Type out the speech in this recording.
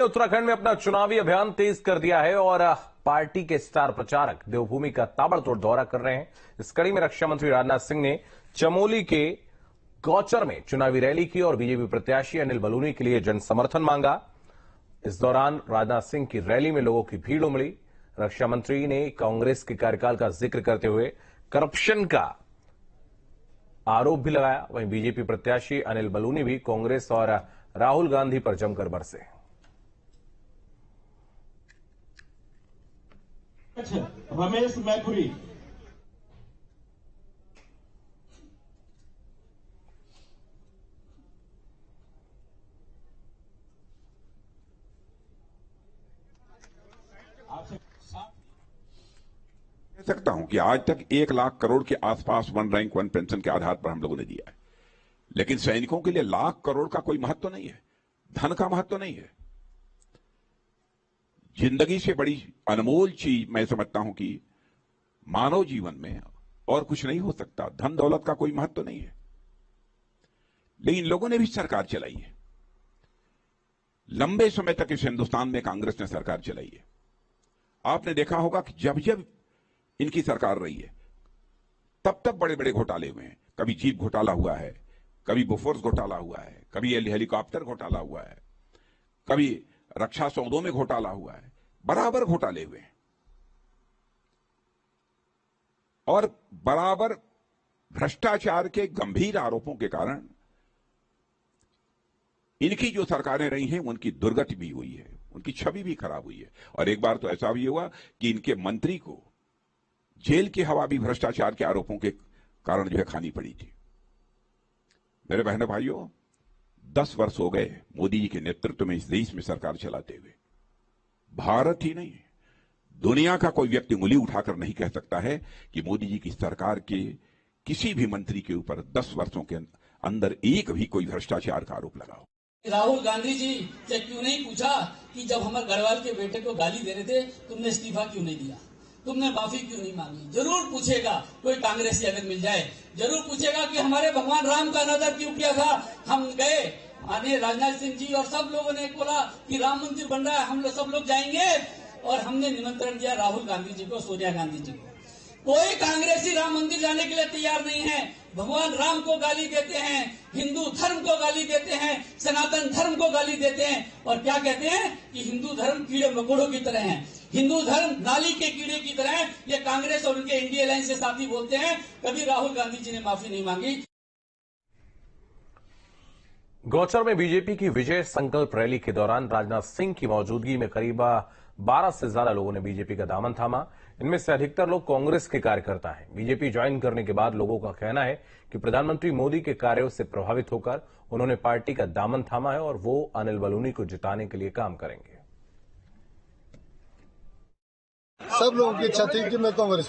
उत्तराखंड में अपना चुनावी अभियान तेज कर दिया है और पार्टी के स्टार प्रचारक देवभूमि का ताबड़तोड़ दौरा कर रहे हैं। इस कड़ी में रक्षा मंत्री राजनाथ सिंह ने चमोली के गौचर में चुनावी रैली की और बीजेपी प्रत्याशी अनिल बलूनी के लिए जन समर्थन मांगा। इस दौरान राजनाथ सिंह की रैली में लोगों की भीड़ उमड़ी। रक्षा मंत्री ने कांग्रेस के कार्यकाल का जिक्र करते हुए करप्शन का आरोप भी लगाया। वहीं बीजेपी प्रत्याशी अनिल बलूनी भी कांग्रेस और राहुल गांधी पर जमकर बरसे। रमेश मैथुरी, कह सकता हूं कि आज तक 1 लाख करोड़ के आसपास वन रैंक वन पेंशन के आधार पर हम लोगों ने दिया है, लेकिन सैनिकों के लिए लाख करोड़ का कोई महत्व नहीं है, धन का महत्व नहीं है। जिंदगी से बड़ी अनमोल चीज मैं समझता हूं कि मानव जीवन में और कुछ नहीं हो सकता। धन दौलत का कोई महत्व नहीं है, लेकिन लोगों ने भी सरकार चलाई है। लंबे समय तक इस हिंदुस्तान में कांग्रेस ने सरकार चलाई है। आपने देखा होगा कि जब जब इनकी सरकार रही है तब तब बड़े बड़े घोटाले हुए हैं। कभी जीप घोटाला हुआ है, कभी बोफोर्स घोटाला हुआ है, कभी हेलीकॉप्टर घोटाला हुआ है, कभी रक्षा सौदों में घोटाला हुआ है। बराबर घोटाले हुए हैं और बराबर भ्रष्टाचार के गंभीर आरोपों के कारण इनकी जो सरकारें रही हैं उनकी दुर्गति भी हुई है, उनकी छवि भी खराब हुई है। और एक बार तो ऐसा भी हुआ कि इनके मंत्री को जेल की हवा भी भ्रष्टाचार के आरोपों के कारण जो है खानी पड़ी थी। मेरे बहनों भाइयों, 10 वर्ष हो गए मोदी जी के नेतृत्व में इस देश में सरकार चलाते हुए। भारत ही नहीं, दुनिया का कोई व्यक्ति उंगली उठाकर नहीं कह सकता है कि मोदी जी की सरकार के किसी भी मंत्री के ऊपर 10 वर्षों के अंदर एक भी कोई भ्रष्टाचार का आरोप लगा हो। राहुल गांधी जी से क्यों नहीं पूछा कि जब हमारे गढ़वाल के बेटे को गाली दे रहे थे तुमने इस्तीफा क्यों नहीं दिया, तुमने माफी क्यों नहीं मांगी? जरूर पूछेगा कोई कांग्रेसी अगर मिल जाए, जरूर पूछेगा कि हमारे भगवान राम का अनादर क्यों किया था। हम गए, आने राजनाथ सिंह जी और सब लोगों ने बोला कि राम मंदिर बन रहा है, हम लोग सब लोग जाएंगे, और हमने निमंत्रण दिया राहुल गांधी जी को, सोनिया गांधी जी को। कोई कांग्रेसी राम मंदिर जाने के लिए तैयार नहीं है। भगवान राम को गाली देते हैं, हिंदू धर्म को गाली देते हैं, सनातन धर्म को गाली देते हैं, और क्या कहते हैं कि हिंदू धर्म कीड़े मकोड़ों की तरह है, हिंदू धर्म नाली के कीड़े की तरह है। ये कांग्रेस और उनके इंडिया अलायंस से साथी बोलते हैं। कभी राहुल गांधी जी ने माफी नहीं मांगी। गौचर में बीजेपी की विजय संकल्प रैली के दौरान राजनाथ सिंह की मौजूदगी में करीब 12 से ज्यादा लोगों ने बीजेपी का दामन थामा। इनमें से अधिकतर लोग कांग्रेस के कार्यकर्ता हैं। बीजेपी ज्वाइन करने के बाद लोगों का कहना है कि प्रधानमंत्री मोदी के कार्यों से प्रभावित होकर उन्होंने पार्टी का दामन थामा है और वो अनिल बलूनी को जिताने के लिए काम करेंगे। सब लोगों की इच्छा थी कि मैं कांग्रेस में